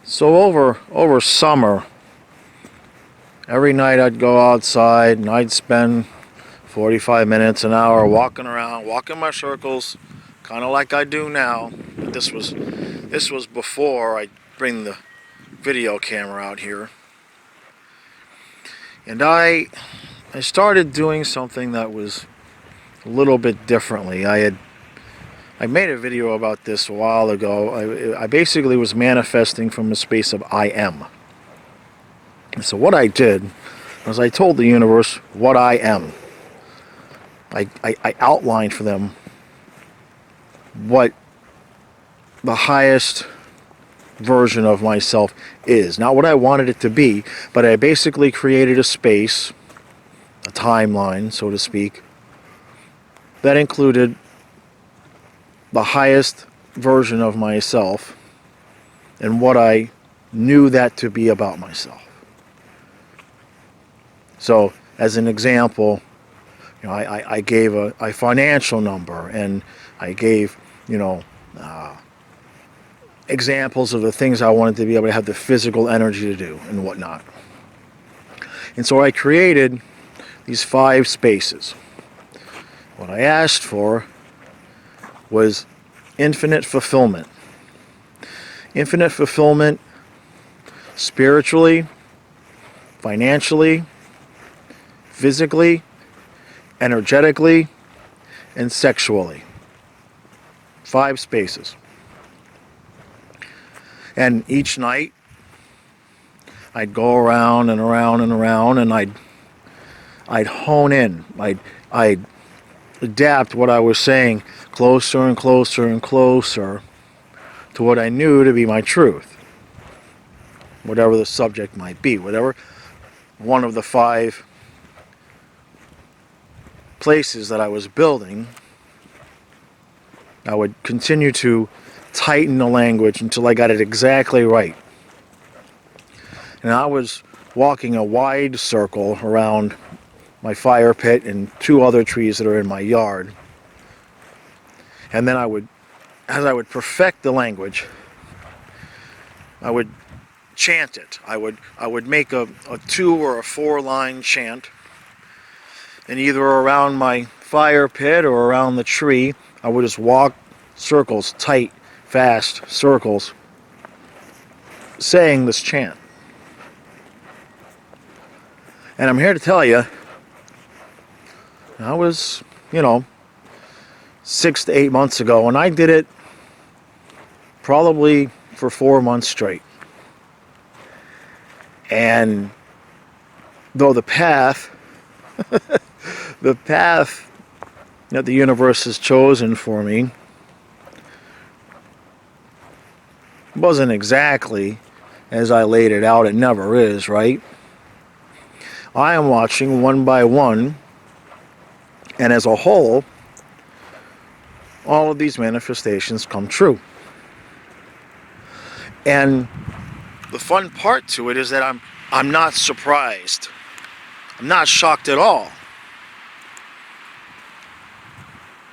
So over summer, every night I'd go outside and I'd spend 45 minutes, an hour walking around, walking my circles, kind of like I do now. But this was before I bring the video camera out here. And I started doing something that was a little bit differently. I made a video about this a while ago. I basically was manifesting from a space of I am. And so what I did was I told the universe what I am. I outlined for them what the highest version of myself is. Not what I wanted it to be, but I basically created a space, a timeline, so to speak, that included the highest version of myself and what I knew that to be about myself. So, as an example, I gave a financial number, and I gave, examples of the things I wanted to be able to have the physical energy to do and whatnot. And so I created these 5 spaces. What I asked for was infinite fulfillment. Infinite fulfillment spiritually, financially, physically, energetically, and sexually. 5 spaces. And each night I'd go around and around and around, and I'd hone in. I'd adapt what I was saying closer and closer and closer to what I knew to be my truth. Whatever the subject might be, whatever one of the 5 places that I was building, I would continue to tighten the language until I got it exactly right. And I was walking a wide circle around my fire pit and 2 other trees that are in my yard. And then as I would perfect the language, I would chant it. I would make a 2 or a 4 line chant. And either around my fire pit or around the tree, I would just walk circles, tight, fast circles, saying this chant. And I'm here to tell you, I was, 6 to 8 months ago, and I did it probably for 4 months straight. And though the path that the universe has chosen for me wasn't exactly as I laid it out. It never is, right? I am watching one by one, and as a whole, all of these manifestations come true. And the fun part to it is that I'm not surprised. I'm not shocked at all.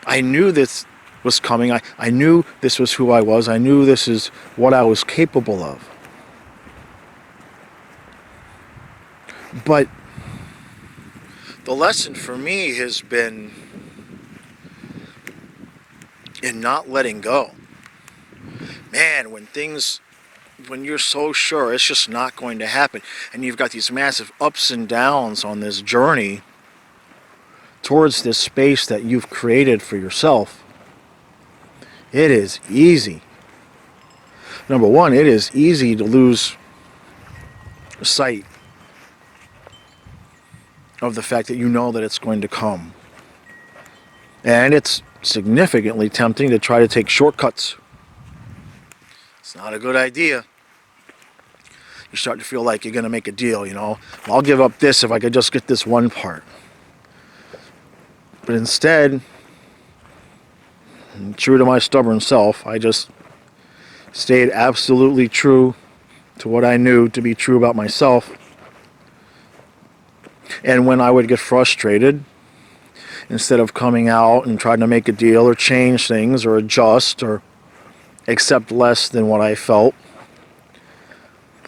I knew this was coming. I knew this was who I was. I knew this is what I was capable of. But the lesson for me has been in not letting go. Man, when you're so sure it's just not going to happen, and you've got these massive ups and downs on this journey towards this space that you've created for yourself, it is easy. Number one, it is easy to lose sight of the fact that you know that it's going to come. And it's significantly tempting to try to take shortcuts. It's not a good idea. You start to feel like you're going to make a deal, I'll give up this if I could just get this one part. But instead, true to my stubborn self, I just stayed absolutely true to what I knew to be true about myself. And when I would get frustrated, instead of coming out and trying to make a deal or change things or adjust or accept less than what I felt,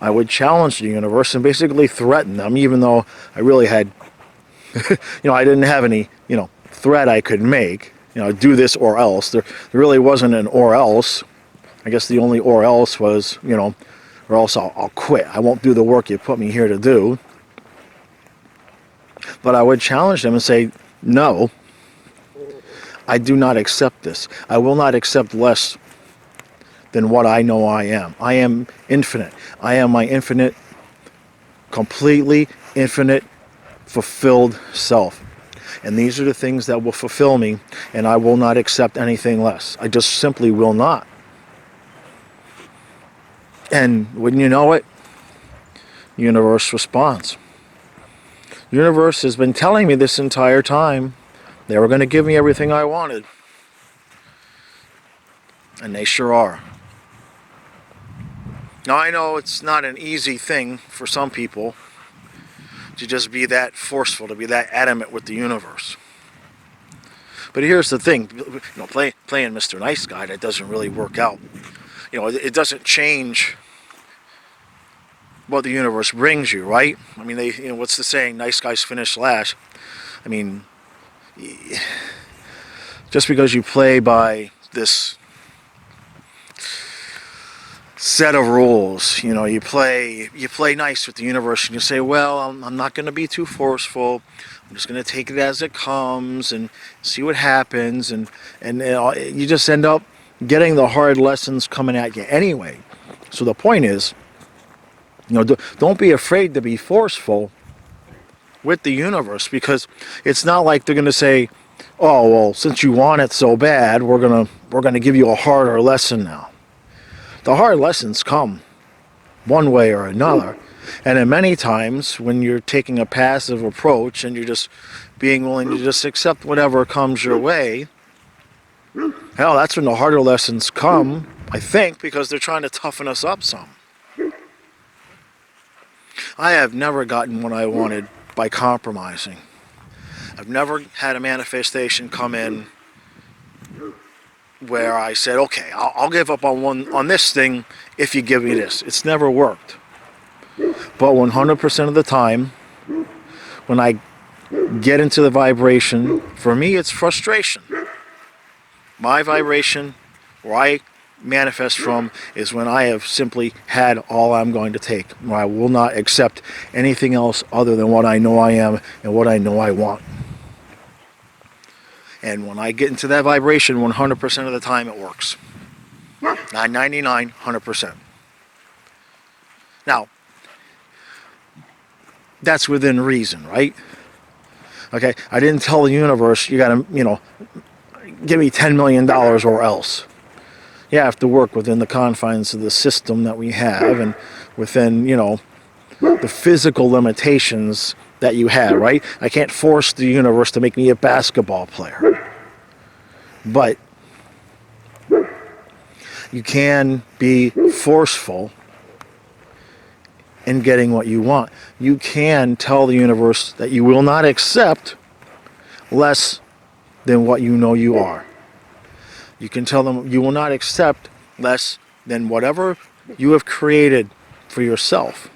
I would challenge the universe and basically threaten them, even though I really had, I didn't have any, threat I could make, do this or else. There really wasn't an or else. I guess the only or else was, or else I'll quit. I won't do the work you put me here to do. But I would challenge them and say, no, I do not accept this. I will not accept less than what I know I am. I am infinite. I am my infinite, completely infinite, fulfilled self. And these are the things that will fulfill me, and I will not accept anything less. I just simply will not. And wouldn't you know it, the universe responds. The universe has been telling me this entire time they were going to give me everything I wanted. And they sure are. Now I know it's not an easy thing for some people to just be that forceful, to be that adamant with the universe. But here's the thing, playing Mr. Nice Guy, that doesn't really work out. It doesn't change what the universe brings you, right? I mean, what's the saying? Nice guys finish last. I mean, just because you play by this set of rules, you play nice with the universe, and you say, well, I'm not going to be too forceful. I'm just going to take it as it comes and see what happens, and you just end up getting the hard lessons coming at you anyway. So the point is, don't be afraid to be forceful with the universe, because it's not like they're going to say, oh, well, since you want it so bad, we're going to give you a harder lesson now. The hard lessons come one way or another. And in many times, when you're taking a passive approach and you're just being willing to just accept whatever comes your way, hell, that's when the harder lessons come, I think, because they're trying to toughen us up some. I have never gotten what I wanted by compromising. I've never had a manifestation come in where I said, okay, I'll give up on this thing if you give me this. It's never worked. But 100% of the time, when I get into the vibration, for me it's frustration. My vibration, where I manifest from, is when I have simply had all I'm going to take, where I will not accept anything else other than what I know I am and what I know I want. And when I get into that vibration, 100% of the time it works. Not 99, 100%. Now, that's within reason, right? Okay, I didn't tell the universe, you gotta, give me $10 million or else. You have to work within the confines of the system that we have, and within, the physical limitations that you have, right? I can't force the universe to make me a basketball player. But you can be forceful in getting what you want. You can tell the universe that you will not accept less than what you know you are. You can tell them you will not accept less than whatever you have created for yourself.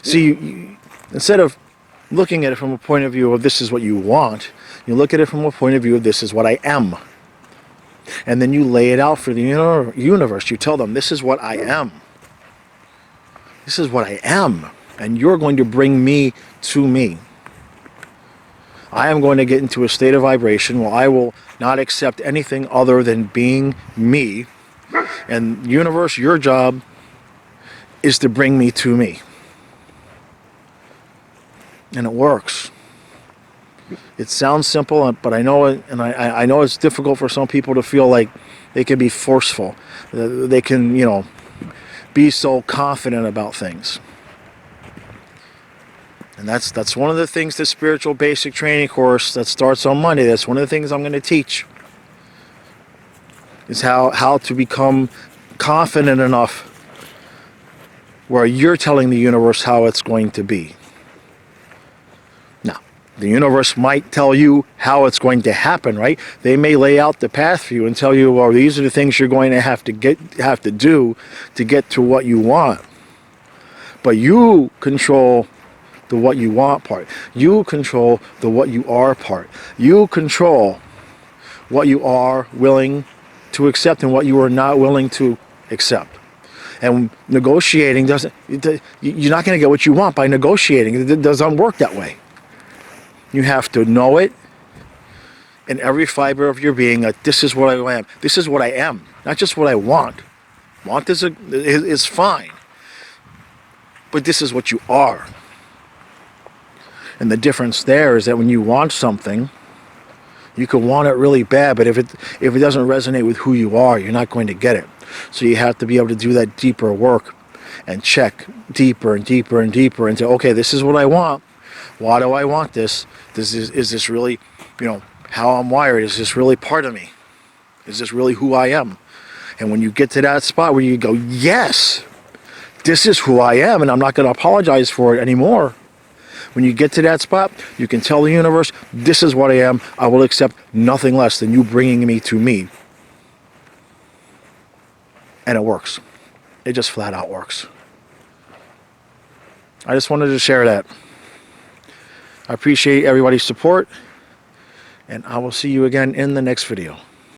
See, instead of looking at it from a point of view of this is what you want, you look at it from a point of view of this is what I am. And then you lay it out for the universe. You tell them, this is what I am. This is what I am. And you're going to bring me to me. I am going to get into a state of vibration where I will not accept anything other than being me. And universe, your job is to bring me to me. And it works. It sounds simple, but I know it, and I know it's difficult for some people to feel like they can be forceful. They can, be so confident about things. And that's one of the things, the spiritual basic training course that starts on Monday, that's one of the things I'm going to teach, is how to become confident enough where you're telling the universe how it's going to be. Now, the universe might tell you how it's going to happen, right? They may lay out the path for you and tell you, well, these are the things you're going to have to do to get to what you want. But you control the what you want part. You control the what you are part. You control what you are willing to accept and what you are not willing to accept. And negotiating doesn't, you're not going to get what you want by negotiating. It doesn't work that way. You have to know it in every fiber of your being that this is what I am. This is what I am, not just what I want. Want is fine. But this is what you are. And the difference there is that when you want something, you can want it really bad, but if it doesn't resonate with who you are, you're not going to get it. So you have to be able to do that deeper work and check deeper and deeper and deeper into, okay, this is what I want. Why do I want this? Is this really, how I'm wired? Is this really part of me? Is this really who I am? And when you get to that spot where you go, yes, this is who I am, and I'm not going to apologize for it anymore. When you get to that spot, you can tell the universe, this is what I am. I will accept nothing less than you bringing me to me. And it works. It just flat out works. I just wanted to share that. I appreciate everybody's support, and I will see you again in the next video.